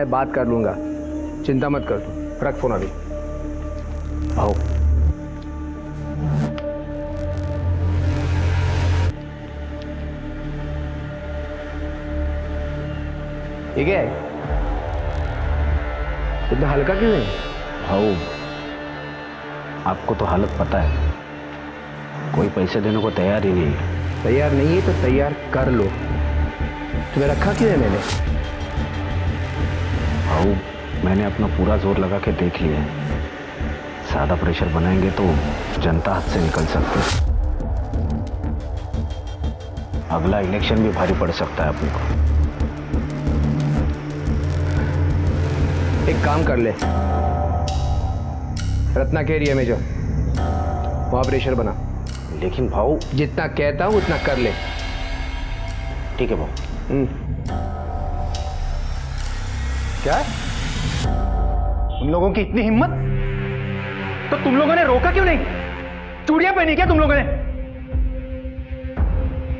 मैं बात कर लूंगा, चिंता मत कर तू। रख फोन अभी। आओ। ठीक है, इतना हल्का क्यों है? भाऊ, आपको तो हालत पता है, कोई पैसे देने को तैयार ही नहीं है। तैयार नहीं है तो तैयार कर लो। तुम्हें रखा क्यों है मैंने? भाऊ, मैंने अपना पूरा जोर लगा के देख लिया है। ज्यादा प्रेशर बनाएंगे तो जनता हाथ से निकल सकती है। अगला इलेक्शन भी भारी पड़ सकता है अपने को। एक काम कर ले, रत्ना के एरिया में जा, वहां प्रेशर बना। लेकिन भाऊ, जितना कहता हूं उतना कर ले। ठीक है भाऊ। क्या है? उन लोगों की इतनी हिम्मत, तो तुम लोगों ने रोका क्यों नहीं? चूड़ियां पहनी क्या तुम लोगों ने?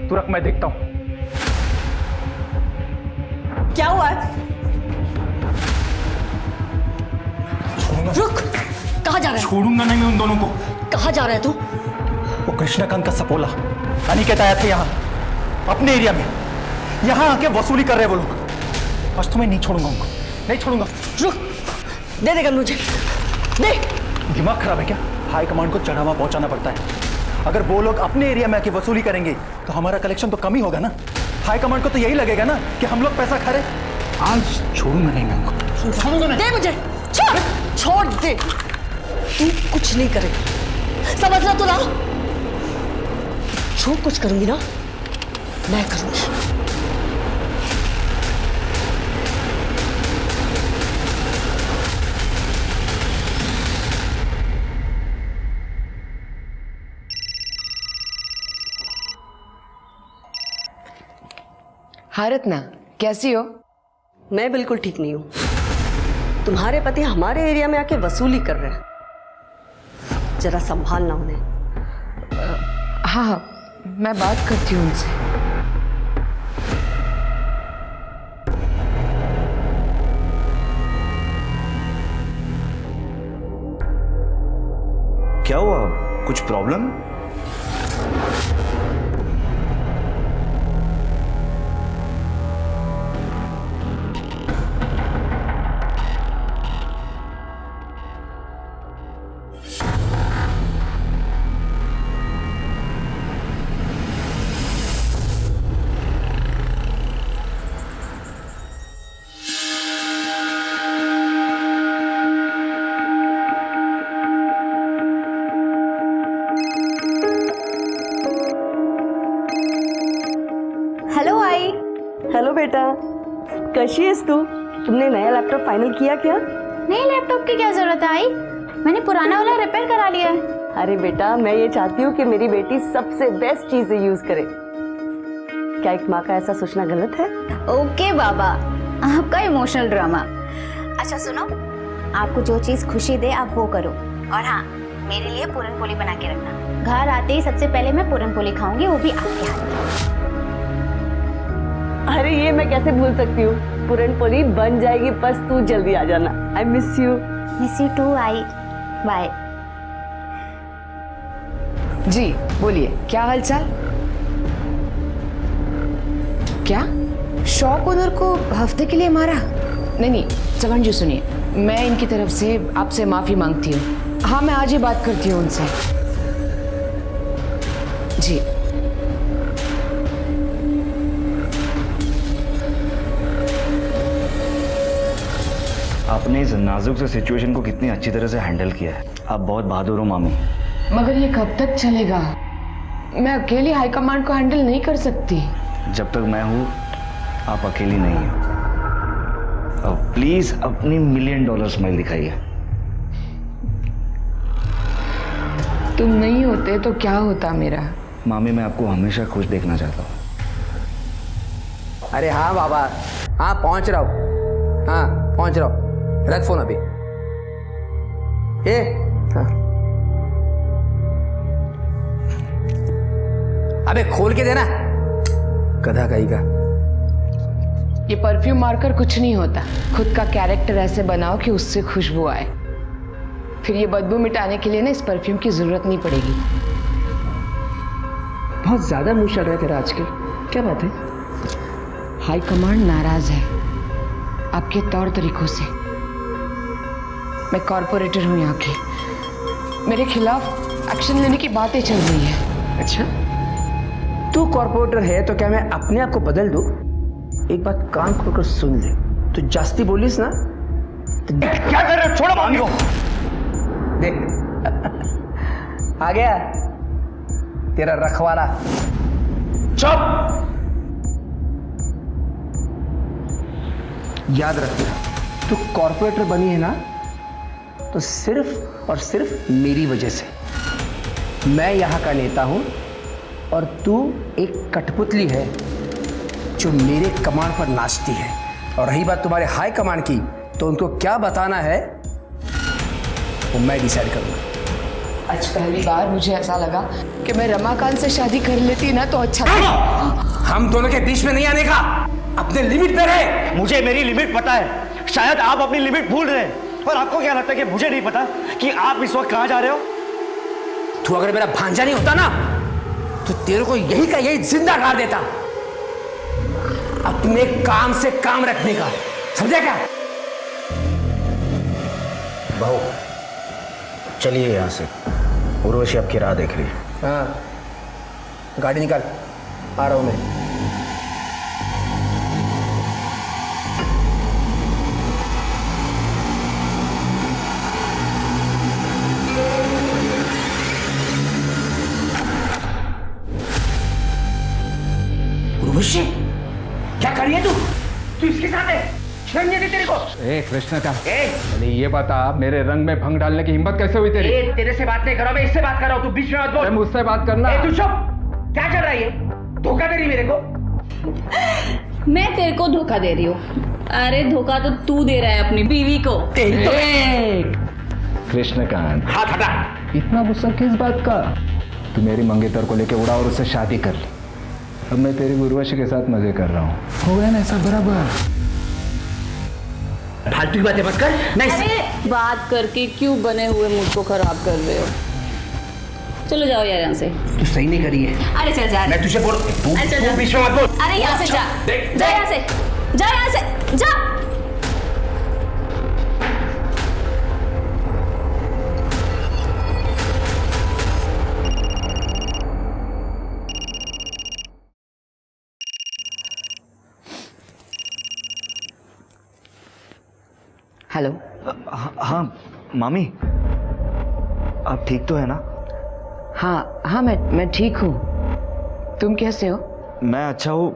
तू रख, मैं देखता हूं। क्या हुआ है? रुक, कहाँ जा रहा है? छोड़ूंगा नहीं मैं उन दोनों को। कहाँ जा रहा है तू? वो कृष्णकांत का सपोला अनिकेत आया था यहाँ, अपने एरिया में। यहाँ आके वसूली कर रहे वो लोग। आज तो मैं नहीं छोड़ूंगा उनको, नहीं छोड़ूंगा। रुक, दे देगा मुझे, दे। दिमाग खराब है क्या? हाई कमांड को चढ़ावा पहुंचाना पड़ता है। अगर वो लोग अपने एरिया में आके वसूली करेंगे तो हमारा कलेक्शन तो कम ही होगा ना। हाई कमांड को तो यही लगेगा ना कि हम लोग पैसा खा रहे। आज छोड़ूंगा नहीं मैं उनको, छोड़ूंगा नहीं। दे मुझे, छोड़ दे। तू कुछ नहीं करेगा, समझ रहा तू ना? जो कुछ करूंगी ना मैं करूंगी। हाँ रत्ना, कैसी हो? मैं बिल्कुल ठीक नहीं हूं। तुम्हारे पति हमारे एरिया में आके वसूली कर रहे हैं, जरा संभालना उन्हें। हाँ हाँ, मैं बात करती हूँ उनसे। क्या हुआ? कुछ प्रॉब्लम? हेलो आई। हेलो बेटा, कैसी है तू? तुमने नया लैपटॉप फाइनल किया क्या? नए लैपटॉप की क्या जरूरत है आई? मैंने पुराना वाला रिपेयर करा लिया है। अरे बेटा, मैं ये चाहती हूँ कि मेरी बेटी सबसे बेस्ट चीजें यूज करे। क्या एक माँ का ऐसा सोचना गलत है? ओके बाबा, आपका इमोशनल ड्रामा। अच्छा सुनो, आपको जो चीज खुशी दे आप वो करो। और हाँ, मेरे लिए पूरन पोली बना के रखना। घर आते ही सबसे पहले मैं पूरन पोली खाऊंगी, वो भी आपके हाथ की। अरे ये मैं कैसे भूल सकती हूँ, पूरन पोली बन जाएगी, बस तू जल्दी आ जाना। I miss you. Miss you too आई। बाय। जी बोलिए, क्या हालचाल? क्या शॉप ओनर को हफ्ते के लिए मारा? नहीं, चमन जी सुनिए, मैं इनकी तरफ से आपसे माफी मांगती हूँ। हाँ, मैं आज ही बात करती हूँ उनसे। जी आपने इस नाजुक से सिचुएशन को कितनी अच्छी तरह से हैंडल किया है। आप बहुत बहादुर हो मामी। मगर ये कब तक चलेगा? मैं अकेली हाई कमांड को हैंडल नहीं कर सकती। जब तक मैं हूं आप अकेली नहीं हो। अब प्लीज अपनी $1 मिलियन स्माइल दिखाइए। तुम नहीं होते तो क्या होता मेरा? मामी, मैं आपको हमेशा खुश देखना चाहता हूँ। अरे हाँ बाबा, हाँ पहुंच रहा हूँ। हाँ पहुंच रहा हूँ, रख फोन अभी। हाँ। अबे खोल के देना, गधा कहीं का। ये परफ्यूम मारकर कुछ नहीं होता। खुद का कैरेक्टर ऐसे बनाओ कि उससे खुशबू आए, फिर ये बदबू मिटाने के लिए ना इस परफ्यूम की जरूरत नहीं पड़ेगी। बहुत ज्यादा मुंह चल रहा है तेरा आजकल, क्या बात है? हाई कमांड नाराज है आपके तौर तरीकों से। मैं कॉर्पोरेटर हूँ यहाँ की, मेरे खिलाफ एक्शन लेने की बातें चल रही है। अच्छा, तू कॉर्पोरेटर है तो क्या मैं अपने आप को बदल दूं? एक बात कान खोलकर सुन ले, तू जास्ती बोलिस ना तो क्या कर रहे हो? छोड़ो मामी को। देख आ गया तेरा रखवाला। चुप। याद रखना, तू कॉर्पोरेटर बनी है ना तो सिर्फ और सिर्फ मेरी वजह से। मैं यहाँ का नेता हूं और तू एक कठपुतली है जो मेरे कमांड पर नाचती है। और रही बात तुम्हारे हाई कमांड की, तो उनको क्या बताना है वो मैं डिसाइड करूंगा। आज पहली बार मुझे ऐसा लगा कि मैं रमाकांत से शादी कर लेती ना तो अच्छा था। हम दोनों के बीच में नहीं आने का, अपने लिमिट पे रहे। मुझे मेरी लिमिट पता है, शायद आप अपनी लिमिट भूल रहे हैं। पर आपको क्या लगता है कि मुझे नहीं पता कि आप इस वक्त कहां जा रहे हो? तू अगर मेरा भांजा नहीं होता ना तो तेरे को यही का यही जिंदा गाड़ देता। अपने काम से काम रखने का, समझा क्या? बहू चलिए यहाँ से, उर्वशी आपकी राह देख रही है। हाँ, गाड़ी निकाल, आ रहा हूं मैं। उर्वशी, क्या कर रही है तू इसके साथ है? शर्म नहीं आती तेरे को? ए कृष्ण का, पहले ये बता, मेरे रंग में भंग डालने की हिम्मत कैसे हुई तेरी? तेरे से बात नहीं कर रहा, मैं इससे बात कर रहा हूं, तू बीच में मत बोल। मुझसे बात करना। तू चुप। क्या चल रहा है ये? धोखा दे रही मेरे को? मैं तेरे को धोखा दे रही हूँ? अरे धोखा तो तू दे रहा है अपनी बीवी को। कृष्णकांत, हाथ हटा। इतना गुस्सा किस बात का? तू मेरी मंगेतर को लेके उड़ा और उससे शादी कर ली। अब मैं तेरी उर्वशी के साथ मजे कर रहा हूँ। हो गया ना ऐसा बराबर? फालतू की बातें मत कर। नहीं, अरे बात करके क्यों बने हुए मूड को खराब कर रहे हो? चलो जाओ यार यहाँ से। तू सही नहीं करी है। अरे चल जा। मैं तुझे बोल, अरे चल जा। बीच में मत बोल। अरे यहाँ से जा, जा यहाँ से, जा यहाँ से, जा। हेलो। हाँ मामी, आप ठीक तो है ना? हाँ हाँ, मैं ठीक हूँ। तुम कैसे हो? मैं अच्छा हूँ,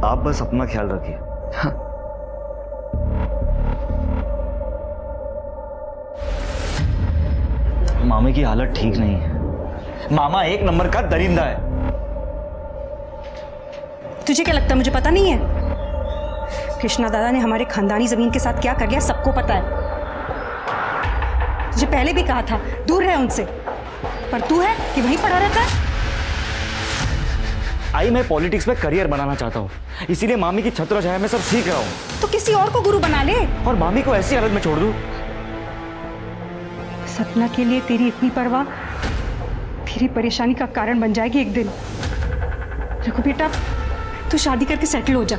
आप बस अपना ख्याल रखिए। हाँ। मामी की हालत ठीक नहीं है। मामा एक नंबर का दरिंदा है। तुझे क्या लगता है मुझे पता नहीं है? कृष्णा दादा ने हमारे खानदानी जमीन के साथ क्या कर लिया सबको पता है। तुझे पहले भी कहा था दूर रहे उनसे, पर तू है कि वहीं पड़ा रहता है। आई मैं पॉलिटिक्स में करियर बनाना चाहता हूँ, इसीलिए मामी की छत्र छाया में सब सीख रहा हूँ। तो किसी और को गुरु बना ले और मामी को ऐसी हालत में छोड़ दूँ। सपना के लिए तेरी इतनी परवाह तेरी परेशानी का कारण बन जाएगी एक दिन। रघु बेटा, तू शादी करके सेटल हो जा।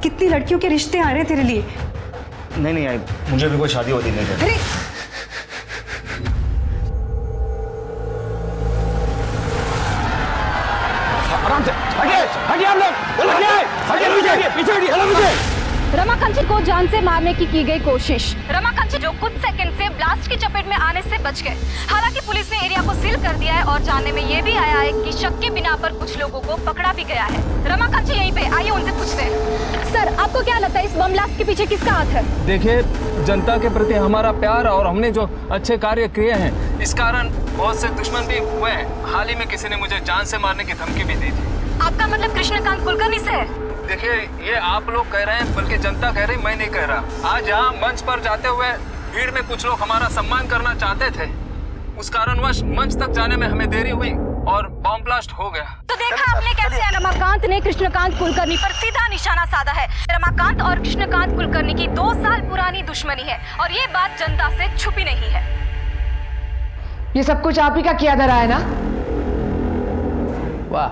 कितनी लड़कियों के रिश्ते आ रहे हैं तेरे लिए। नहीं आई, मुझे भी कोई शादी होती नहीं है। अरे आराम से हटिए हम लोग, पीछे। रमाकांत जी को जान से मारने की गई कोशिश। रमाकांत जी जो कुछ सेकंड से ब्लास्ट की चपेट में आने से बच गए। हालांकि पुलिस ने एरिया को सील कर दिया है और जानने में ये भी आया है कि शक के बिना पर कुछ लोगों को पकड़ा भी गया है। रमाकांत जी यहीं पे, आइए उनसे पूछते हैं। सर, आपको क्या लगता है इस बम ब्लास्ट के पीछे किसका हाथ है? देखिए, जनता के प्रति हमारा प्यार और हमने जो अच्छे कार्य किए हैं, इस कारण बहुत से दुश्मन भी हुए हैं। हाल ही में किसी ने मुझे जान से मारने की धमकी भी दी थी। आपका मतलब कृष्णकांत कुलकर्णी से है? देखिए, ये आप लोग कह रहे हैं, बल्कि जनता कह रही, मैं नहीं कह रहा। आज यहाँ मंच पर जाते हुए भीड़ में कुछ लोग हमारा सम्मान करना चाहते थे, उस कारणवश मंच तक जाने में हमें देरी हुई। और बॉम्ब ब्लास्ट हो गया। तो देखा आपने कैसे रमाकांत ने कृष्णकांत कुलकर्णी पर सीधा निशाना साधा है। रमाकांत और कृष्णकांत कुलकर्णी की 2 साल पुरानी दुश्मनी है और ये बात जनता से छुपी नहीं है। ये सब कुछ आप ही का किया धरा है ना? वाह,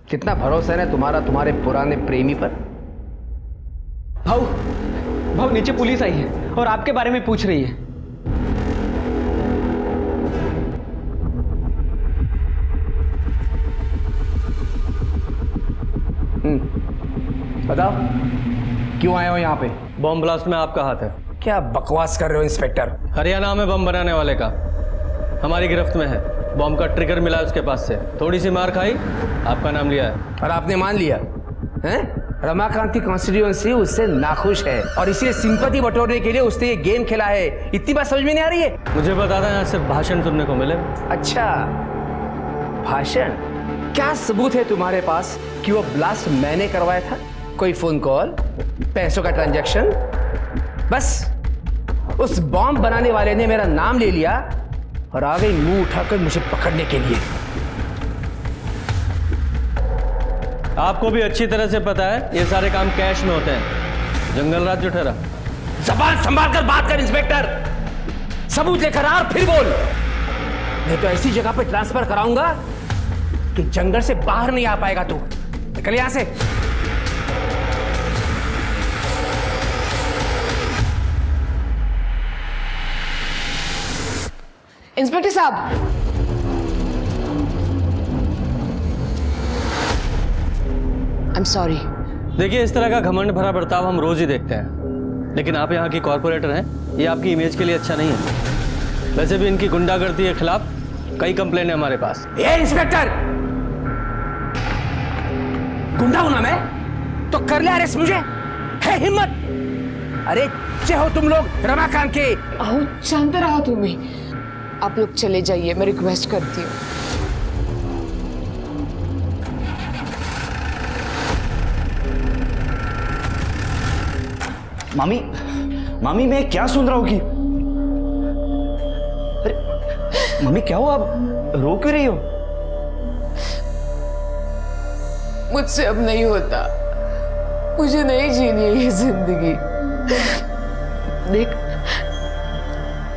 कितना भरोसा है ना तुम्हारा तुम्हारे पुराने प्रेमी पर। भाऊ नीचे पुलिस आई है और आपके बारे में पूछ रही है। बताओ क्यों आए हो यहाँ पे? बॉम्ब ब्लास्ट में आपका हाथ है। क्या बकवास कर रहे हो इंस्पेक्टर? हरियाणा में बम बनाने वाले का हमारी गिरफ्त में है। बॉम्ब का ट्रिगर मिला है उसके पास से। थोड़ी सी मार खाई, आपका नाम लिया है और आपने मान लिया हैं? रमाकांत की कॉन्स्टिट्यूएंसी उससे नाखुश है और इसीलिए सिंपैथी बटोरने के लिए उसने ये गेम खेला है। इतनी बात समझ में नहीं आ रही है? मुझे बता दें, यहाँ सिर्फ भाषण सुनने को मिले। अच्छा, भाषण? क्या सबूत है तुम्हारे पास कि वो ब्लास्ट मैंने करवाया था? कोई फोन कॉल, पैसों का ट्रांजैक्शन? बस उस बॉम्ब बनाने वाले ने मेरा नाम ले लिया और आ गई मुंह उठाकर मुझे पकड़ने के लिए। आपको भी अच्छी तरह से पता है ये सारे काम कैश में होते हैं। जंगल राज जो ठहरा। जबान संभाल कर बात कर इंस्पेक्टर। सबूत लेकर आ और फिर बोल, नहीं तो ऐसी जगह पे ट्रांसफर कराऊंगा कि जंगल से बाहर नहीं आ पाएगा तू। निकल यहां से। इंस्पेक्टर साहब, आई एम सॉरी। देखिए, इस तरह का घमंड भरा बर्ताव हम रोज ही देखते हैं, लेकिन आप यहाँ की कॉर्पोरेटर हैं, ये आपकी इमेज के लिए अच्छा नहीं है। वैसे भी इनकी गुंडागर्दी के खिलाफ कई कंप्लेंट है हमारे पास। ये इंस्पेक्टर, गुंडा हूं ना मैं तो कर ले अरेस्ट मुझे, है हिम्मत? अरे चे हो तुम लोग रमाकांत के। आओ, शांत रहो तुम ही। आप लोग चले जाइए, मैं रिक्वेस्ट करती हूँ। मामी मैं क्या सुन रहा हूँ कि अरे मम्मी क्या हुआ? आप रो क्यों रही हो? मुझसे अब नहीं होता, मुझे नहीं जीनी है ये जिंदगी। देख,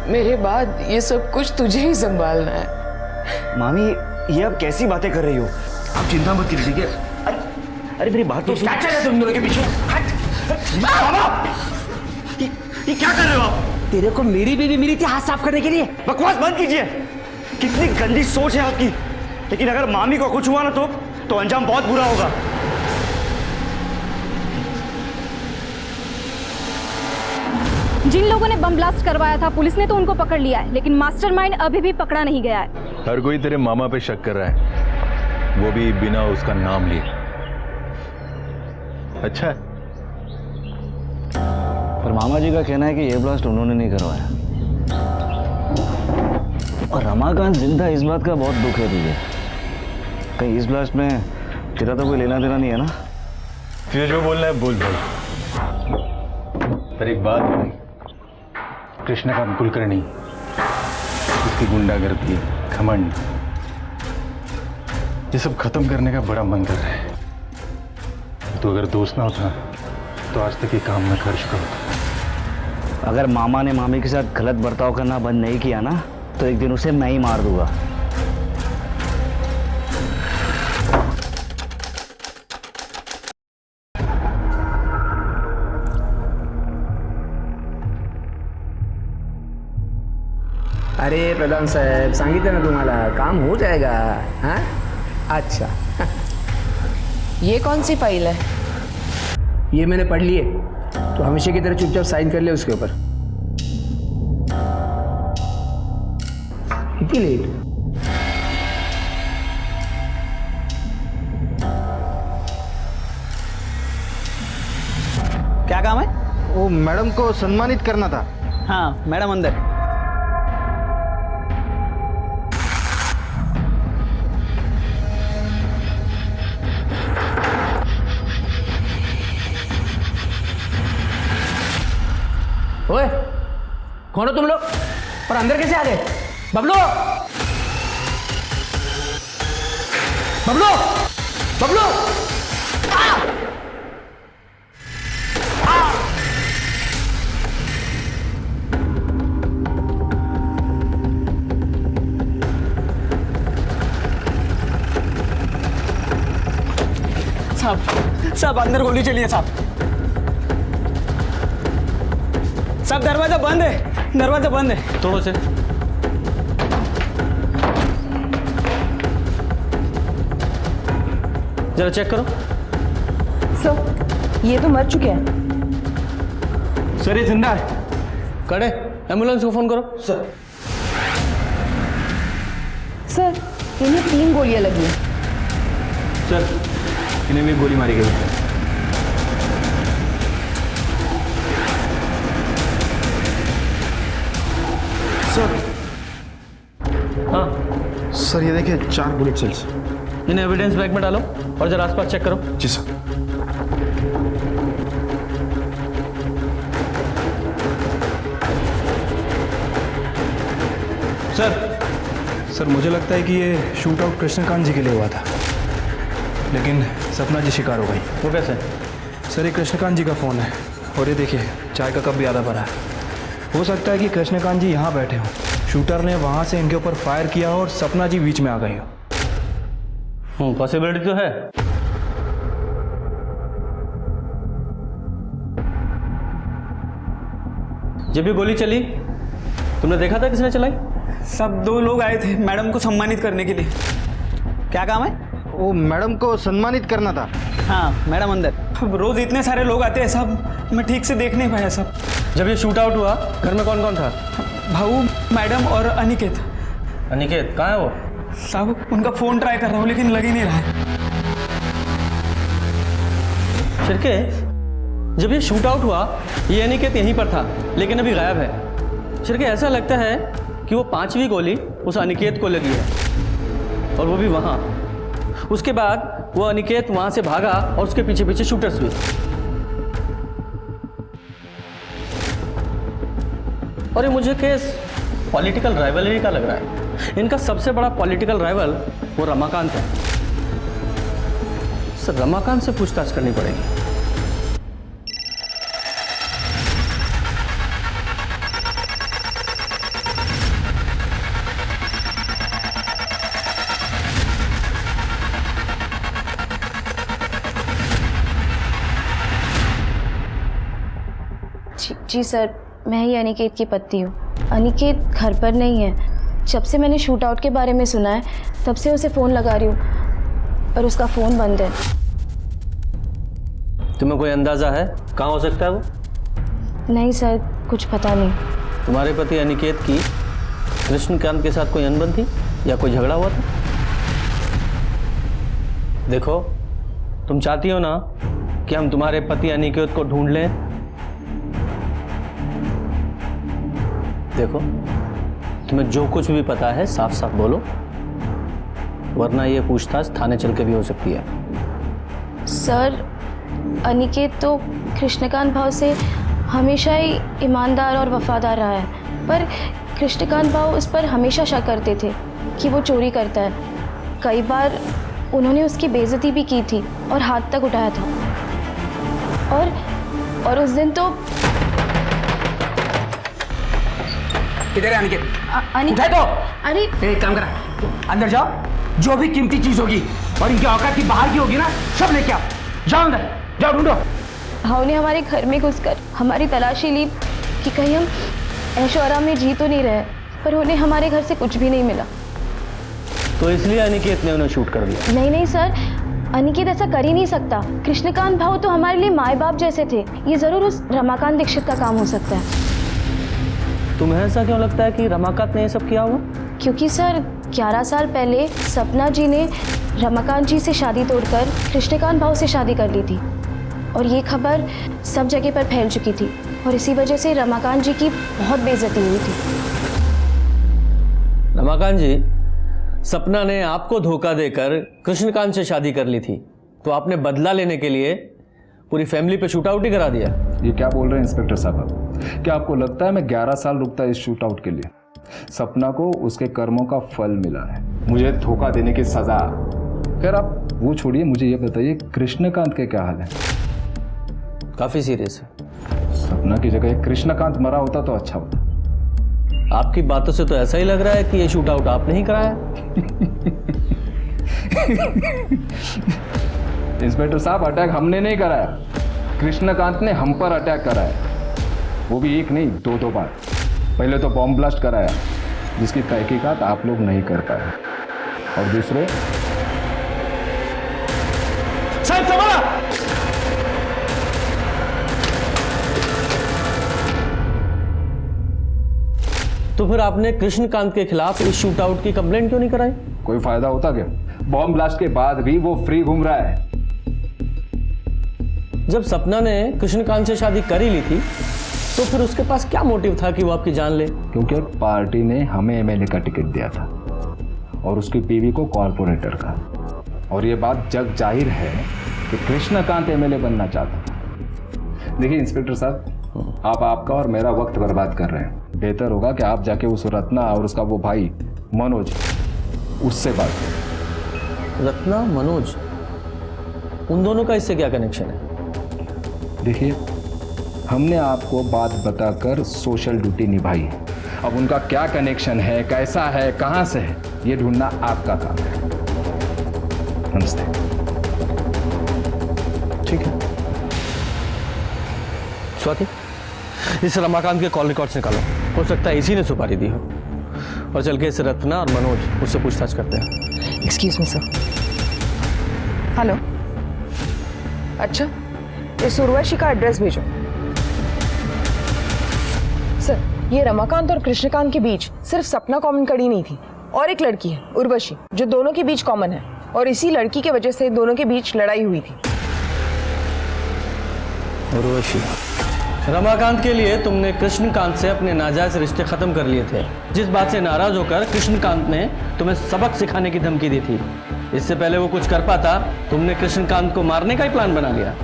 मेरे बाद ये सब कुछ तुझे ही संभालना है। मामी ये आप कैसी बातें कर रही हो? आप चिंता मत कीजिए, ठीक है? अरे मेरी बात तो सुनो। क्या चल रहा है तुम दोनों के पीछे? ये क्या कर रहे हो आप? तेरे को मेरी बीवी मिली थी हाथ साफ करने के लिए। बकवास बंद कीजिए। कितनी गंदी सोच है आपकी। लेकिन अगर मामी को कुछ हुआ ना तो अंजाम बहुत बुरा होगा। जिन लोगों ने बम ब्लास्ट करवाया था, पुलिस ने तो उनको पकड़ लिया है, लेकिन मास्टरमाइंड अभी भी पकड़ा नहीं गया है। हर कोई तेरे मामा पे शक कर रहा है, वो भी बिना उसका नाम लिए। अच्छा है। पर मामा जी का कहना है कि ये ब्लास्ट उन्होंने नहीं करवाया। और रमाकांत जिंदा, इस बात का बहुत दुख है तुझे। कहीं इस ब्लास्ट में तेरा तो कोई लेना देना नहीं है ना? तुझे जो बोलना है बोल भाई। पर एक बात भाई, कृष्णकांत कुलकर्णी, उसकी गुंडागर्दी, घमंड, ये सब खत्म करने का बड़ा मन कर रहा है। तो अगर दोस्त ना होता तो आज तक ये काम मैं कर चुका होता। अगर मामा ने मामी के साथ गलत बर्ताव करना बंद नहीं किया ना तो एक दिन उसे मैं ही मार दूंगा। अरे प्रधान साहेब, सांगितलं ना तुम्हाला, काम हो जाएगा। हाँ, अच्छा। ये कौन सी फाइल है? ये मैंने पढ़ ली है, तो हमेशा की तरह चुपचाप साइन कर ले उसके ऊपर। इतनी लेट? क्या काम है? वो मैडम को सम्मानित करना था। हाँ मैडम अंदर। ओए, कौन हो तुम लोग? और अंदर कैसे आ गए? बबलू! बबलू, बबलू, साहब अंदर गोली चली है साहब। साहब दरवाजा बंद है, दरवाजा बंद है। तोड़ो से। जरा चेक करो। सर ये तो मर चुके हैं। सर ये जिंदा है। कड़े एम्बुलेंस को फोन करो। सर सर इन्हें 3 गोलियां लगी हैं। सर इन्हें भी गोली मारी गई। सर, हाँ सर ये देखिए 4 बुलेट सेल्स। इन्हें एविडेंस बैग में डालो और जरा आसपास चेक करो। जी सर। सर मुझे लगता है कि ये शूट आउट कृष्णकांत जी के लिए हुआ था, लेकिन सपना जी शिकार हो गई। वो कैसे? सर ये कृष्णकांत जी का फ़ोन है और ये देखिए चाय का कप भी आधा भरा है। हो सकता है कि कृष्णकांत जी यहाँ बैठे हों, शूटर ने वहाँ से इनके ऊपर फायर किया हो और सपना जी बीच में आ गई हो। पॉसिबिलिटी तो है। जब भी गोली चली तुमने देखा था किसने चलाई? सब 2 लोग आए थे मैडम को सम्मानित करने के लिए। क्या काम है? वो मैडम को सम्मानित करना था। हाँ मैडम अंदर। अब रोज इतने सारे लोग आते हैं साहब, मैं ठीक से देख नहीं पाया साहब। जब ये शूट आउट हुआ घर में कौन कौन था? भाऊ, मैडम और अनिकेत। अनिकेत कहाँ है वो? साहब उनका फ़ोन ट्राई कर रहा हूँ लेकिन लग ही नहीं रहा है। शिरके जब ये शूट आउट हुआ ये अनिकेत यहीं पर था लेकिन अभी गायब है। शिरके ऐसा लगता है कि वो 5वीं गोली उस अनिकेत को लगी है और वो भी वहाँ। उसके बाद वो अनिकेत वहाँ से भागा और उसके पीछे पीछे शूटर्स भी। और ये मुझे केस पॉलिटिकल राइवलरी का लग रहा है। इनका सबसे बड़ा पॉलिटिकल राइवल वो रमाकांत है। सर रमाकांत से पूछताछ करनी पड़ेगी। जी सर, मैं ही अनिकेत की पत्नी हूँ। अनिकेत घर पर नहीं है। जब से मैंने शूट आउट के बारे में सुना है तब से उसे फ़ोन लगा रही हूँ पर उसका फ़ोन बंद है। तुम्हें कोई अंदाज़ा है कहाँ हो सकता है वो? नहीं सर, कुछ पता नहीं। तुम्हारे पति अनिकेत की कृष्णकांत के साथ कोई अनबन थी या कोई झगड़ा हुआ था? देखो तुम चाहती हो ना कि हम तुम्हारे पति अनिकेत को ढूंढ लें। देखो तुम्हें जो कुछ भी पता है साफ साफ बोलो, वरना ये पूछताछ थाने चल के भी हो सकती है। सर अनिकेत तो कृष्णकांत भाव से हमेशा ही ईमानदार और वफादार रहा है, पर कृष्णकांत भाव उस पर हमेशा शक करते थे कि वो चोरी करता है। कई बार उन्होंने उसकी बेइज्जती भी की थी और हाथ तक उठाया था। और उस दिन तो किधर है अनिकेत? अनिकेत तो अरे एक काम करा, अंदर जाओ, जो भी कीमती चीज होगी और इनकी औकात की बाहर की होगी ना सब लेके आओ। जाओ अंदर, जाओ ढूंढो। भाव ने हमारे घर में घुसकर हमारी तलाशी ली कि कहीं हम ऐशो आराम में जी तो नहीं रहे, पर उन्हें हमारे घर से कुछ भी नहीं मिला। तो इसलिए अनिकेत ने उन्हें शूट कर दिया? नहीं सर, अनिकेत ऐसा कर ही नहीं सकता। कृष्णकांत भाव तो हमारे लिए माए बाप जैसे थे। ये जरूर उस रमाकांत दीक्षित का काम हो सकता है। तुम्हें ऐसा क्यों लगता है कि रमाकांत ने ये सब किया होगा? क्योंकि सर 11 साल पहले सपना जी ने रमाकांत जी से शादी तोड़कर कृष्णकांत भाव से शादी कर ली थी और ये खबर सब जगह पर फैल चुकी थी और इसी वजह से रमाकांत जी की बहुत बेइज्जती हुई थी। रमाकांत जी, सपना ने आपको धोखा देकर कृष्णकांत से शादी कर ली थी, तो आपने बदला लेने के लिए पूरी फैमिली पे शूट आउट ही करा दिया। ये क्या बोल रहे हैं इंस्पेक्टर साहब? क्या आपको लगता है मैं 11 साल रुकता इस शूट आउट के लिए? सपना को उसके कर्मों का फल मिला है, मुझे धोखा देने की सजा। खैर आप वो छोड़िए, मुझे ये बताइए कृष्णकांत के क्या हाल है? काफ़ी सीरियस है। सपना की जगह कृष्णकांत मरा होता तो अच्छा होता। आपकी बातों से तो ऐसा ही लग रहा है कि ये शूट आउट आपने ही कराया। इंस्पेक्टर साहब, अटैक हमने नहीं कराया, कृष्णकांत ने हम पर अटैक कराया, वो भी एक नहीं दो बार। पहले तो बॉम्ब ब्लास्ट कराया जिसकी तहकीकात आप लोग नहीं कर पाए, और दूसरे साहब संभाला। तो फिर आपने कृष्णकांत के खिलाफ इस शूट आउट की कंप्लेंट क्यों नहीं कराई? कोई फायदा होता क्या? बॉम्ब ब्लास्ट के बाद भी वो फ्री घूम रहा है। जब सपना ने कृष्णकांत से शादी कर ही ली थी तो फिर उसके पास क्या मोटिव था कि वो आपकी जान ले? क्योंकि पार्टी ने हमें एमएलए का टिकट दिया था और उसकी बीवी को कॉर्पोरेटर का, और ये बात जग जाहिर है कि कृष्णकांत एमएलए बनना चाहता था। देखिए इंस्पेक्टर साहब, आप आपका और मेरा वक्त बर्बाद कर रहे हैं। बेहतर होगा कि आप जाके उस रत्ना और उसका वो भाई मनोज, उससे बात करें। रत्ना, मनोज, उन दोनों का इससे क्या कनेक्शन है? देखिए, हमने आपको बात बताकर सोशल ड्यूटी निभाई है। अब उनका क्या कनेक्शन है, कैसा है, कहां से है, ये ढूंढना आपका काम है। नमस्ते। ठीक है स्वाति, इस रमाकांत के कॉल रिकॉर्ड्स निकालो, हो सकता है इसी ने सुपारी दी हो। और चल के इस रत्ना और मनोज उससे पूछताछ करते हैं। Excuse me sir. हेलो, अच्छा इस उर्वशी का एड्रेस भेजो। सर, ये रमाकांत और कृष्णकांत के बीच सिर्फ सपना कॉमन कड़ी नहीं थी, और एक लड़की है उर्वशी जो दोनों के बीच कॉमन है, और इसी लड़की के वजह से दोनों के बीच लड़ाई हुई थी। उर्वशी, रमाकांत के लिए तुमने कृष्णकांत से अपने नाजायज रिश्ते खत्म कर लिए थे, जिस बात से नाराज होकर कृष्णकांत ने तुम्हें सबक सिखाने की धमकी दी थी। इससे पहले वो कुछ कर पाता, तुमने कृष्णकांत को मारने का ही प्लान बना लिया।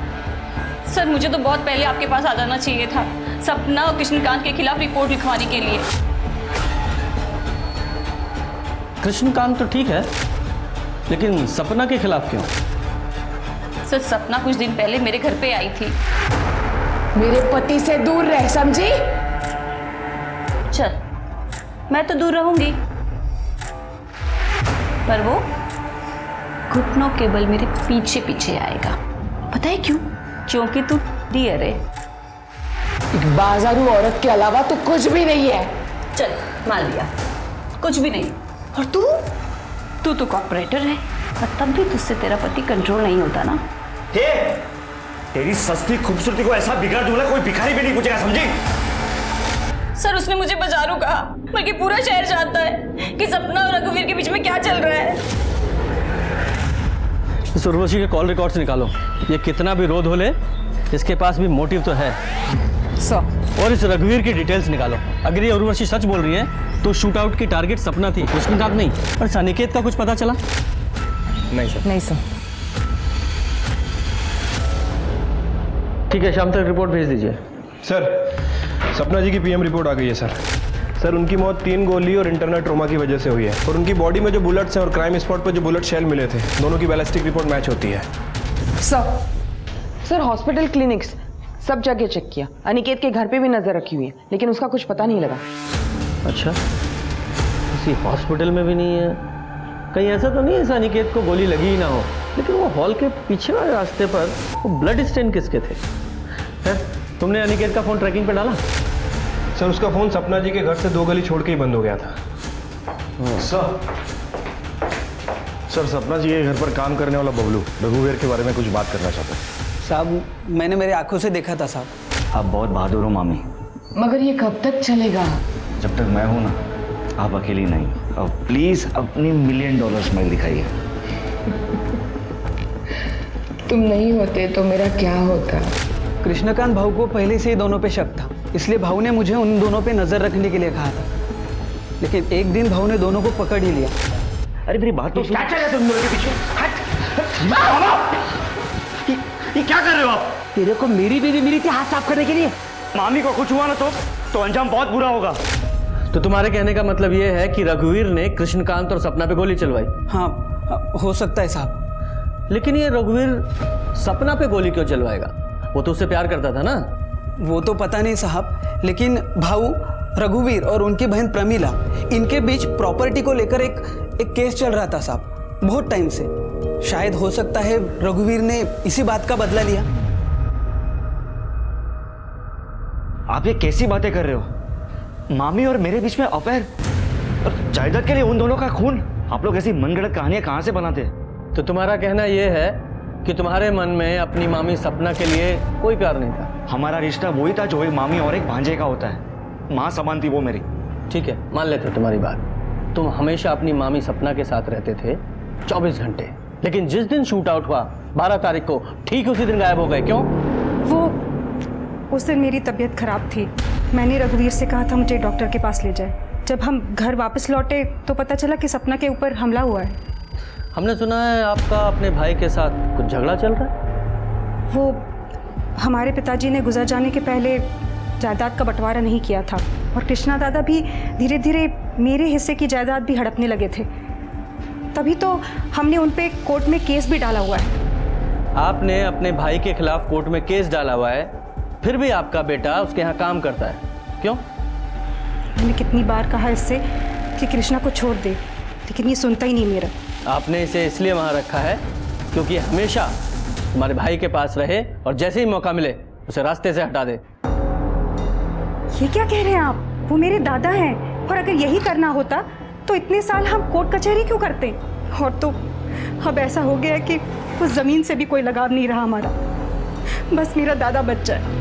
सर, मुझे तो बहुत पहले आपके पास आ जाना चाहिए था, सपना और कृष्णकांत के खिलाफ रिपोर्ट लिखवाने के लिए। कृष्णकांत तो ठीक है, लेकिन सपना के खिलाफ क्यों? सर, सपना कुछ दिन पहले मेरे घर पे आई थी। मेरे पति से दूर रह, समझी? चल, मैं तो दूर रहूंगी, पर वो घुटनों के बल मेरे पीछे पीछे आएगा। पता है क्यों? क्योंकि तू डियर है। एक बाजारू औरत के अलावा तो कुछ भी नहीं है। चल, मान लिया कुछ भी नहीं। और तू तो कॉर्पोरेटर है, और तब भी तुझसे तेरा पति कंट्रोल नहीं होता ना। तेरी सस्ती खूबसूरती को ऐसा बिगाड़ दूंगा कोई भिखारी भी नहीं पूछेगा, समझी? सर, उसने मुझे बाजारू कहा, बल्कि पूरा शहर जानता है कि सपना और रघुवीर के बीच में क्या चल रहा है। इस उर्वशी के कॉल रिकॉर्ड्स निकालो। ये कितना भी रोध हो ले, इसके पास भी मोटिव तो है। सर, और इस रघुवीर की डिटेल्स निकालो। अगर ये उर्वशी सच बोल रही है तो शूट आउट की टारगेट सपना थी, कृष्णकांत नहीं। और सनिकेत का कुछ पता चला? नहीं सर। नहीं सर। ठीक है, शाम तक रिपोर्ट भेज दीजिए। सर, सपना जी की पीएम रिपोर्ट आ गई है सर। सर, उनकी मौत 3 गोली और इंटरनल ट्रोमा की वजह से हुई है, और उनकी बॉडी में जो बुलेट्स हैं और क्राइम स्पॉट पर जो बुलेट शेल मिले थे, दोनों की बैलिस्टिक रिपोर्ट मैच होती है। सर हॉस्पिटल, क्लिनिक्स सब जगह चेक किया, अनिकेत के घर पे भी नजर रखी हुई है, लेकिन उसका कुछ पता नहीं लगा। अच्छा, किसी हॉस्पिटल में भी नहीं है? कहीं ऐसा तो नहीं है अनिकेत को गोली लगी ही ना हो? लेकिन वो हॉल के पीछे वाले रास्ते पर वो ब्लड स्टेन किसके थे? है? तुमने अनिकेत का फोन ट्रैकिंग पे डाला? सर, उसका फोन सपना जी के घर से 2 गली छोड़ के ही बंद हो गया था। सर, सपना जी के घर पर काम करने वाला बबलू रघुवीर के बारे में कुछ बात करना चाहता है। साहब, मैंने मेरे आंखों से देखा था साहब। आप बहुत बहादुर हो मामी। मगर ये कब तक चलेगा? जब तक मैं हूं ना, आप अकेली नहीं। अब प्लीज अपनी $1 मिलियन स्माइल दिखाइए। तुम नहीं होते तो मेरा क्या होता? कृष्णकांत भाऊ को पहले से ही दोनों पे शक था, इसलिए भाऊ ने मुझे उन दोनों पे नजर रखने के लिए कहा था। लेकिन एक दिन भाऊ ने दोनों को पकड़ ही लिया। अरे मेरी बात तो सुन। क्या चल रहा है तुम दोनों के पीछे? ये क्या कर रहे हो आप? तेरे को मेरी बीवी मिली थी हाथ साफ करने के लिए। मामी को कुछ हुआ ना तो अंजाम बहुत बुरा होगा। तो तुम्हारे कहने का मतलब ये है कि रघुवीर ने कृष्णकांत और सपना पे गोली चलवाई? हाँ, हो सकता है साहब। लेकिन ये रघुवीर सपना पे गोली क्यों चलवाएगा? वो तो उससे प्यार करता था ना। वो तो पता नहीं साहब, लेकिन भाऊ रघुवीर और उनकी बहन प्रमीला, इनके बीच प्रॉपर्टी को लेकर एक केस चल रहा था साहब, बहुत टाइम से। शायद हो सकता है रघुवीर ने इसी बात का बदला लिया। आप ये कैसी बातें कर रहे हो? मामी और मेरे बीच में अफेयर और जायदाद के लिए उन दोनों का खून? आप लोग ऐसी मनगढ़ंत कहानियां कहां से बनाते हैं? तो तुम्हारा कहना यह है कि तुम्हारे मन में अपनी मामी सपना के लिए कोई प्यार नहीं था? हमारा रिश्ता वही था जो एक मामी और एक भांजे का होता है। माँ समान थी वो मेरी। ठीक है, मान लेते हो तुम्हारी बात। तुम हमेशा अपनी मामी सपना के साथ रहते थे 24 घंटे, लेकिन जिस दिन शूट आउट हुआ 12 तारीख को, ठीक उसी दिन गायब हो गए। क्यों? वो उस दिन मेरी तबीयत खराब थी। मैंने रघुवीर से कहा था मुझे डॉक्टर के पास ले जाए। जब हम घर वापस लौटे तो पता चला कि सपना के ऊपर हमला हुआ है। हमने सुना है आपका अपने भाई के साथ कुछ झगड़ा चल रहा है। वो हमारे पिताजी ने गुजर जाने के पहले जायदाद का बंटवारा नहीं किया था, और कृष्णा दादा भी धीरे धीरे मेरे हिस्से की जायदाद भी हड़पने लगे थे। तभी तो हमने उन पे कोर्ट में केस भी डाला हुआ है। आपने अपने भाई के खिलाफ कोर्ट में केस डाला हुआ है, फिर भी आपका बेटा उसके यहाँ काम करता है। क्यों? मैंने कितनी बार कहा इससे कि कृष्णा को छोड़ दे, लेकिन ये सुनता ही नहीं मेरा। आपने इसे इसलिए वहाँ रखा है क्योंकि हमेशा तुम्हारे भाई के पास रहे और जैसे ही मौका मिले उसे रास्ते से हटा दे। ये क्या कह रहे हैं आप? वो मेरे दादा हैं, और अगर यही करना होता तो इतने साल हम कोर्ट कचहरी क्यों करते? और तो अब ऐसा हो गया है कि उस जमीन से भी कोई लगाव नहीं रहा हमारा। बस मेरा दादा बच जाए।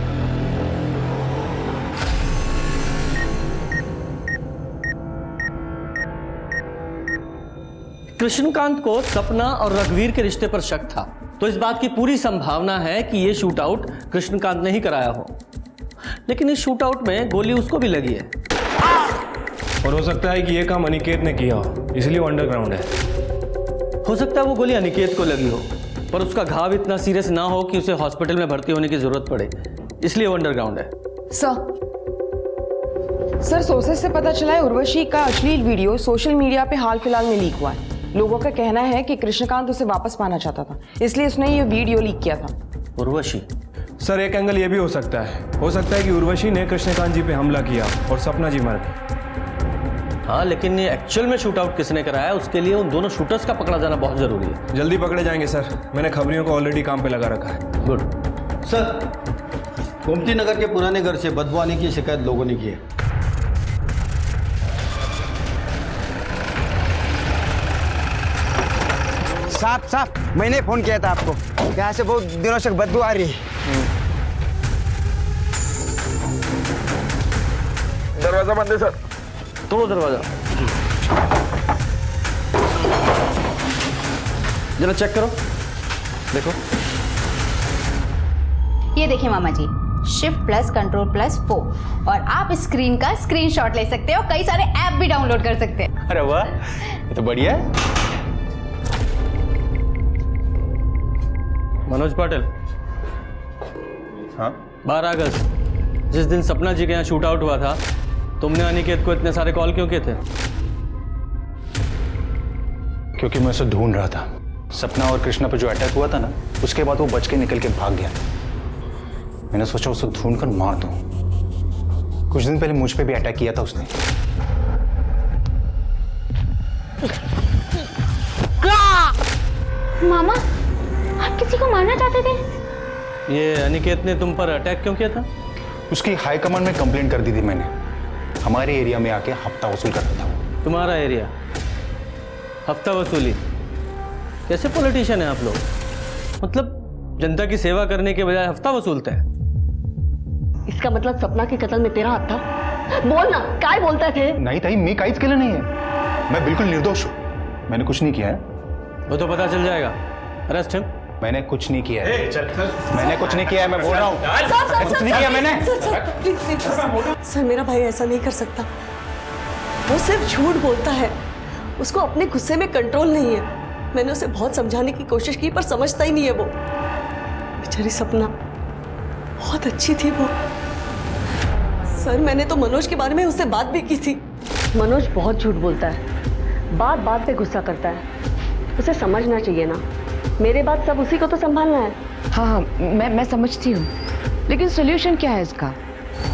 कृष्णकांत को सपना और रघुवीर के रिश्ते पर शक था, तो इस बात की पूरी संभावना है कि यह शूट आउट कृष्णकांत ने ही कराया हो। लेकिन इस शूट आउट में गोली उसको भी लगी है, और हो सकता है कि यह काम अनिकेत ने किया हो, इसलिए वो अंडरग्राउंड है। हो सकता है वो गोली अनिकेत को लगी हो, पर उसका घाव इतना सीरियस ना हो कि उसे हॉस्पिटल में भर्ती होने की जरूरत पड़े, इसलिए वो अंडरग्राउंड है। सर सोर्सेस से पता चला है उर्वशी का अश्लील वीडियो सोशल मीडिया पे हाल फिलहाल में लीक हुआ है। लोगों का कहना है कि कृष्णकांत उसे वापस पाना चाहता था, इसलिए उसने ये वीडियो लीक किया था। उर्वशी? सर एक एंगल ये भी हो सकता है कि उर्वशी ने कृष्णकांत जी पे हमला किया और सपना जी मर गए। हाँ, लेकिन ये एक्चुअल में शूट आउट किसने कराया, उसके लिए उन दोनों शूटर्स का पकड़ा जाना बहुत जरूरी है। जल्दी पकड़े जाएंगे सर, मैंने खबरियों को ऑलरेडी काम पे लगा रखा है। गुड। सर, गोमती नगर के पुराने घर से बदबू आने की शिकायत लोगों ने की है। साहब मैंने फोन किया था आपको, यहाँ से बहुत दिनों से बदबू आ रही है। दरवाजा बंद है सर। तोड़ो दरवाजा, जरा चेक करो, देखो। ये देखिए मामा जी, शिफ्ट प्लस कंट्रोल प्लस 4, और आप स्क्रीन का स्क्रीनशॉट ले सकते हो, कई सारे ऐप भी डाउनलोड कर सकते हैं। अरे वाह, ये तो बढ़िया है। मनोज पाटिल। हाँ? 12 अगस्त जिस दिन सपना जी के यहाँ शूट आउट हुआ था, तुमने अनिकेत को इतने सारे कॉल क्यों किए थे? क्योंकि मैं उसे ढूंढ रहा था। सपना और कृष्णा पर जो अटैक हुआ था ना, उसके बाद वो बच के निकल के भाग गया। मैंने सोचा उसे ढूंढकर मार दूं। कुछ दिन पहले मुझ पे भी अटैक किया था उसने। मामा, आप किसी को मारना चाहते थे? ये अनिकेत ने तुम पर अटैक क्यों किया था? उसकी हाई कमांड में कंप्लेंट कर दी थी मैंने। हमारे एरिया में आके हफ्ता वसूल करता था। तुम्हारा एरिया? हफ्ता वसूली? कैसे पॉलिटिशियन है आप लोग? मतलब जनता की सेवा करने के बजाय हफ्ता वसूलते हैं। इसका मतलब सपना के कत्ल में तेरा हाथ था? बोल ना, क्या बोलते थे? नहीं ताई, मैं काइज के लिए नहीं है। मैं बिल्कुल निर्दोष हूँ, मैंने कुछ नहीं किया है। वो तो पता चल जाएगा। Arrest him. मैंने कुछ नहीं किया है। मैंने कुछ नहीं किया है, मैं बोल रहा हूँ। कुछ नहीं किया मैंने। सर, मेरा भाई ऐसा नहीं कर सकता। वो सिर्फ झूठ बोलता है, उसको अपने गुस्से में कंट्रोल नहीं है। मैंने उसे बहुत समझाने की कोशिश की, पर समझता ही नहीं है वो। बेचारी सपना बहुत अच्छी थी वो। सर, मैंने तो मनोज के बारे में उससे बात भी की थी। मनोज बहुत झूठ बोलता है, बात बात पे गुस्सा करता है। उसे समझना चाहिए ना। मेरे बाद सब उसी को तो संभालना है। हाँ हाँ, मैं समझती हूँ, लेकिन सोल्यूशन क्या है इसका?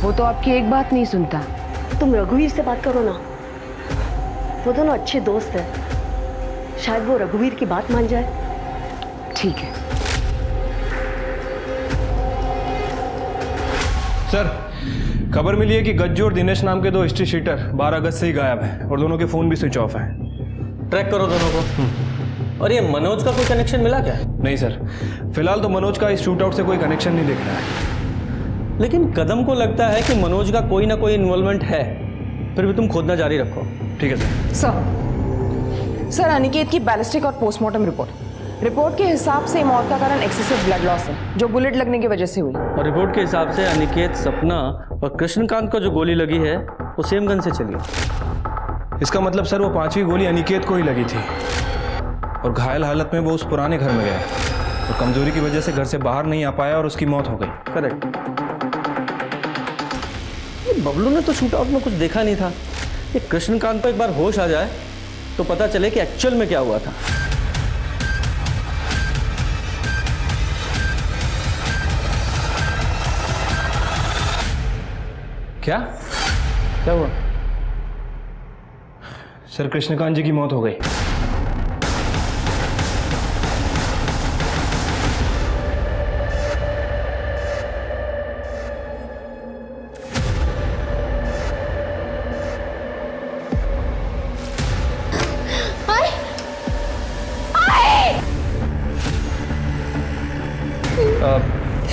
वो तो आपकी एक बात नहीं सुनता। तुम रघुवीर से बात करो ना, वो दोनों अच्छे दोस्त हैं, शायद वो रघुवीर की बात मान जाए। ठीक है सर, खबर मिली है कि गज्जू और दिनेश नाम के 2 हिस्ट्री शीटर 12 अगस्त से ही गायब हैं और दोनों के फोन भी स्विच ऑफ हैं। ट्रैक करो दोनों को। और ये मनोज का कोई कनेक्शन मिला क्या? नहीं सर, फिलहाल तो मनोज का इस शूट आउट से कोई कनेक्शन नहीं दिख रहा है। लेकिन कदम को लगता है कि मनोज का कोई ना कोई इन्वॉल्वमेंट है, फिर भी तुम खोजना जारी रखो। ठीक है सर। सर, अनिकेत की बैलिस्टिक और पोस्टमार्टम रिपोर्ट के हिसाब से मौत का कारण एक्सेसिव ब्लड लॉस है, जो बुलेट लगने की वजह से हुई। और रिपोर्ट के हिसाब से अनिकेत, सपना और कृष्णकांत को जो गोली लगी है वो सेम गन से चली। इसका मतलब सर वो 5वीं गोली अनिकेत को ही लगी थी और घायल हालत में वो उस पुराने घर में गया और कमजोरी की वजह से घर से बाहर नहीं आ पाया और उसकी मौत हो गई। करेक्ट। बबलू ने तो शूट आउट में कुछ देखा नहीं था। ये कृष्णकांत को एक बार होश आ जाए तो पता चले कि एक्चुअल में क्या हुआ था। क्या हुआ? सर, कृष्णकांत जी की मौत हो गई।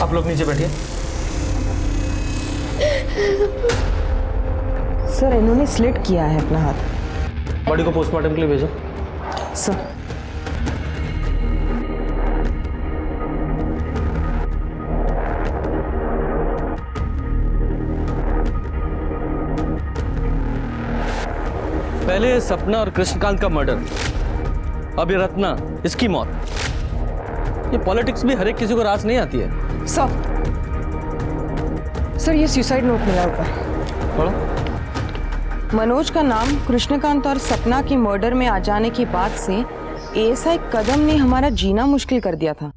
आप लोग नीचे बैठिए। सर, इन्होंने स्लिट किया है अपना हाथ। बॉडी को पोस्टमार्टम के लिए भेजो। सर, पहले सपना और कृष्णकांत का मर्डर, अब ये रत्ना, इसकी मौत। ये पॉलिटिक्स भी हर एक किसी को रास नहीं आती है। सर, ये सुसाइड नोट मिला ऊपर। पढ़ो। मनोज का नाम कृष्णकांत और सपना की मर्डर में आ जाने के बाद से एएसआई कदम ने हमारा जीना मुश्किल कर दिया था।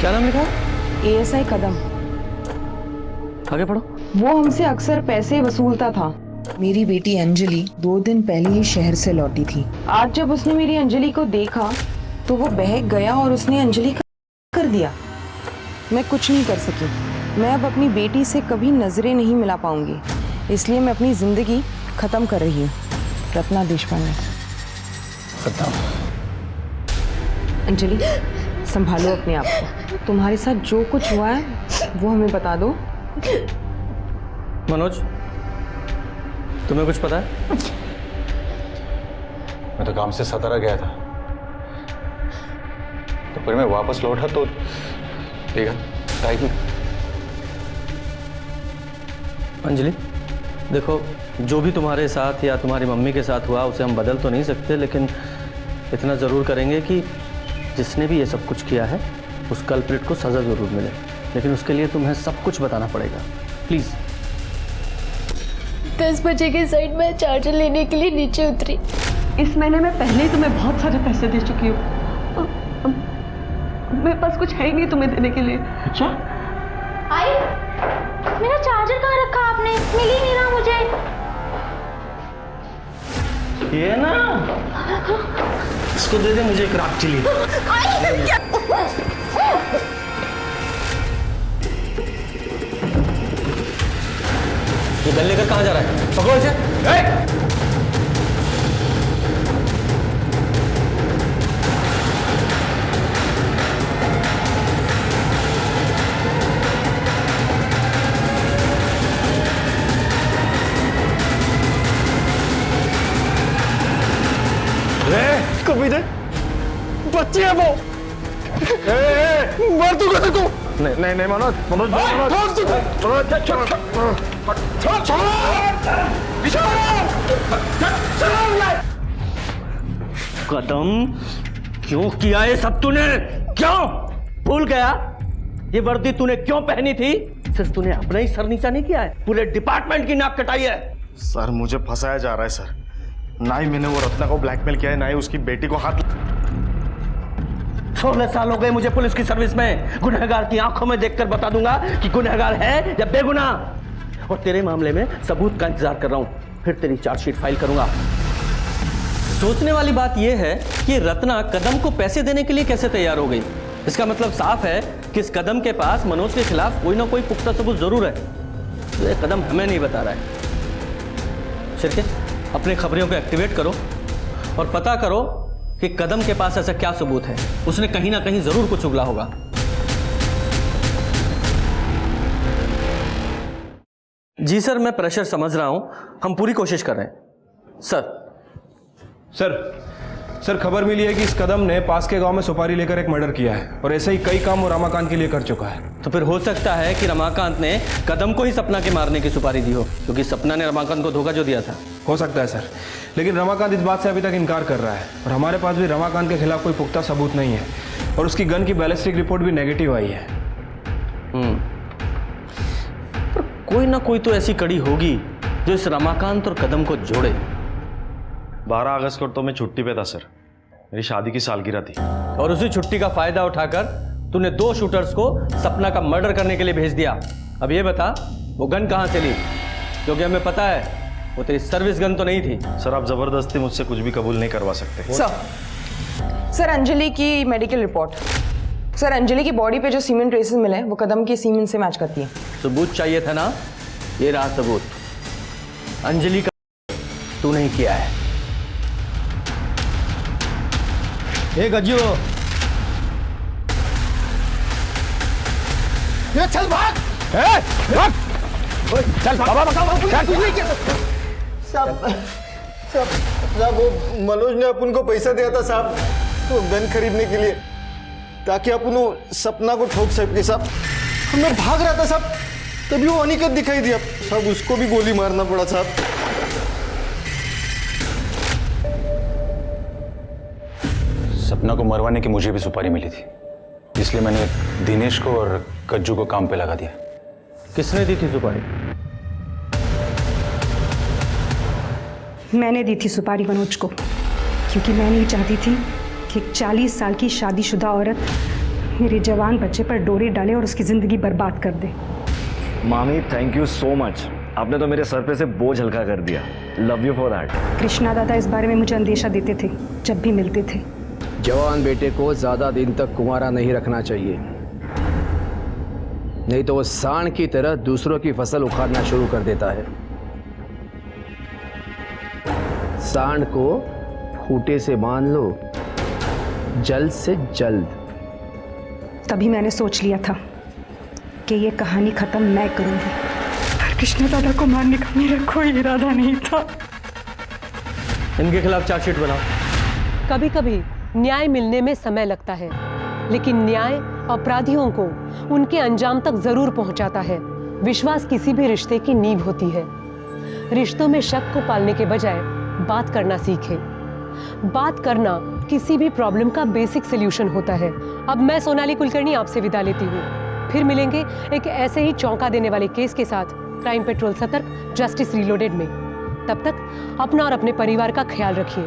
क्या नाम लिखा? एएसआई कदम। आगे पढ़ो। वो हमसे अक्सर पैसे वसूलता था। मेरी बेटी अंजलि 2 दिन पहले ही शहर से लौटी थी। आज जब उसने मेरी अंजलि को देखा तो वो बहक गया और उसने अंजलि का कर दिया। मैं कुछ नहीं कर सकी। मैं अब अपनी बेटी से कभी नजरें नहीं मिला पाऊंगी, इसलिए मैं अपनी जिंदगी खत्म कर रही हूँ। रत्ना देशपांडे। खत्म। अंजलि, संभालो अपने आप को। तुम्हारे साथ जो कुछ हुआ है वो हमें बता दो। मनोज, तुम्हें कुछ पता है? मैं तो काम से सतारा गया था, तो फिर मैं वापस लौटा तो देखा टाइम। अंजलि, देखो, जो भी तुम्हारे साथ या तुम्हारी मम्मी के साथ हुआ उसे हम बदल तो नहीं सकते, लेकिन इतना ज़रूर करेंगे कि जिसने भी ये सब कुछ किया है उस कल्प्रिट को सज़ा ज़रूर मिले। लेकिन उसके लिए तुम्हें सब कुछ बताना पड़ेगा, प्लीज़। 10 बजे के साइड में चार्जर लेने के लिए नीचे उतरी। इस महीने में पहले ही तुम्हें बहुत सारे पैसे दे चुकी हूँ। मेरे पास कुछ है ही नहीं तुम्हें देने के लिए। अच्छा? आई, मेरा चार्जर कहाँ रखा आपने? मिल ही नहीं रहा मुझे। ये ना, इसको दे दे मुझे एक रात के लिए। ये गन लेकर कहाँ जा रहा है? पकड़ो इसे। कभी दे, बच्ची है वो। मार दूंगा तेरे को। नहीं नहीं मनोज, मनोज कदम, क्यों किया ये सब तूने? क्यों? भूल गया ये वर्दी तूने क्यों पहनी थी? सिर्फ तूने अपना ही सर नीचा नहीं किया है, पूरे डिपार्टमेंट की नाक कटाई है। सर, मुझे फंसाया जा रहा है सर। ना ही मैंने वो रत्ना को ब्लैकमेल किया है, ना ही उसकी बेटी को हाथ। 16 साल हो गए मुझे पुलिस की सर्विस में। गुनहगार की आंखों में देखकर बता दूंगा कि गुनहगार है या बेगुनाह। और तेरे मामले में सबूत का इंतजार कर रहा हूं, फिर तेरी चार्जशीट फाइल करूंगा। सोचने वाली बात यह है कि रत्ना कदम को पैसे देने के लिए कैसे तैयार हो गई। इसका मतलब साफ है कि इस कदम के पास मनोज के खिलाफ कोई ना कोई पुख्ता सबूत जरूर है। तो ये कदम हमें नहीं बता रहा है। शिरके, अपने खबरियों को एक्टिवेट करो और पता करो कि कदम के पास ऐसा क्या सबूत है। उसने कहीं ना कहीं जरूर कुछ उगला होगा। जी सर, मैं प्रेशर समझ रहा हूं, हम पूरी कोशिश कर रहे हैं। सर खबर मिली है कि इस कदम ने पास के गांव में सुपारी लेकर एक मर्डर किया है और ऐसे ही कई काम वो रमाकांत के लिए कर चुका है। तो फिर हो सकता है कि रमाकांत ने कदम को ही सपना के मारने की सुपारी दी हो, क्योंकि सपना ने रमाकांत को धोखा जो दिया था। हो सकता है सर, लेकिन रमाकांत इस बात से अभी तक इनकार कर रहा है और हमारे पास भी रमाकांत के खिलाफ कोई पुख्ता सबूत नहीं है और उसकी गन की बैलिस्टिक रिपोर्ट भी नेगेटिव आई है। पर कोई ना कोई तो ऐसी कड़ी होगी जो इस रमाकांत और कदम को जोड़े। 12 अगस्त को तो मैं छुट्टी पे था सर, मेरी शादी की सालगिरह थी। और उसी छुट्टी का फायदा उठाकर तूने 2 शूटर्स को सपना का मर्डर करने के लिए भेज दिया। अब ये बता, वो गन कहां से ली? क्योंकि हमें पता है वो तेरी सर्विस गन तो नहीं थी। सर आप जबरदस्ती मुझसे कुछ भी कबूल नहीं करवा सकते। सर अंजलि की मेडिकल रिपोर्ट। सर अंजलि की बॉडी पे जो सीमेंट ट्रेसेस मिले वो कदम की सीमेंट से मैच करती है। सबूत चाहिए था ना, ये रहा सबूत। अंजलि का तू नहीं किया है। गज्जू, चल भाग, चल साहब वो मनोज ने अपन को पैसा दिया था साहब, तो गन खरीदने के लिए, ताकि अपन वो सपना को ठोक सके साहब। मैं भाग रहा था साहब, तभी वो अनिकेत दिखाई दिया साहब, उसको भी गोली मारना पड़ा साहब। सपना को मरवाने की मुझे भी सुपारी मिली थी, इसलिए मैंने दिनेश को और कज्जू को काम पे लगा दिया। किसने दी थी सुपारी? मैंने दी थी सुपारी मनोज को, क्योंकि मैं नहीं चाहती थी कि एक 40 साल की शादीशुदा औरत मेरे जवान बच्चे पर डोरे डाले और उसकी जिंदगी बर्बाद कर दे। मामी थैंक यू सो मच, आपने तो मेरे सर पे से बोझ हल्का कर दिया। Love you for that. Krishna दादा इस बारे में मुझे अंदेशा देते थे जब भी मिलते थे। जवान बेटे को ज्यादा दिन तक कुंवारा नहीं रखना चाहिए, नहीं तो वो सांड की तरह दूसरों की फसल उखाड़ना शुरू कर देता है। सांड को खूंटे से बांध लो, जल्द से जल्द। तभी मैंने सोच लिया था कि ये कहानी खत्म मैं करूंगी, पर कृष्णा दादा को मारने का मेरा कोई इरादा नहीं था। इनके खिलाफ चार्जशीट बनाओ। कभी कभी न्याय मिलने में समय लगता है, लेकिन न्याय अपराधियों को उनके अंजाम तक जरूर पहुंचाता है। विश्वास किसी भी रिश्ते की नींव होती है। रिश्तों में शक को पालने के बजाय बात करना सीखें। बात करना किसी भी प्रॉब्लम का बेसिक सॉल्यूशन होता है। अब मैं सोनाली कुलकर्णी आपसे विदा लेती हूँ। फिर मिलेंगे एक ऐसे ही चौंका देने वाले केस के साथ क्राइम पेट्रोल सतर्क, जस्टिस रीलोडेड में। तब तक अपना और अपने परिवार का ख्याल रखिए।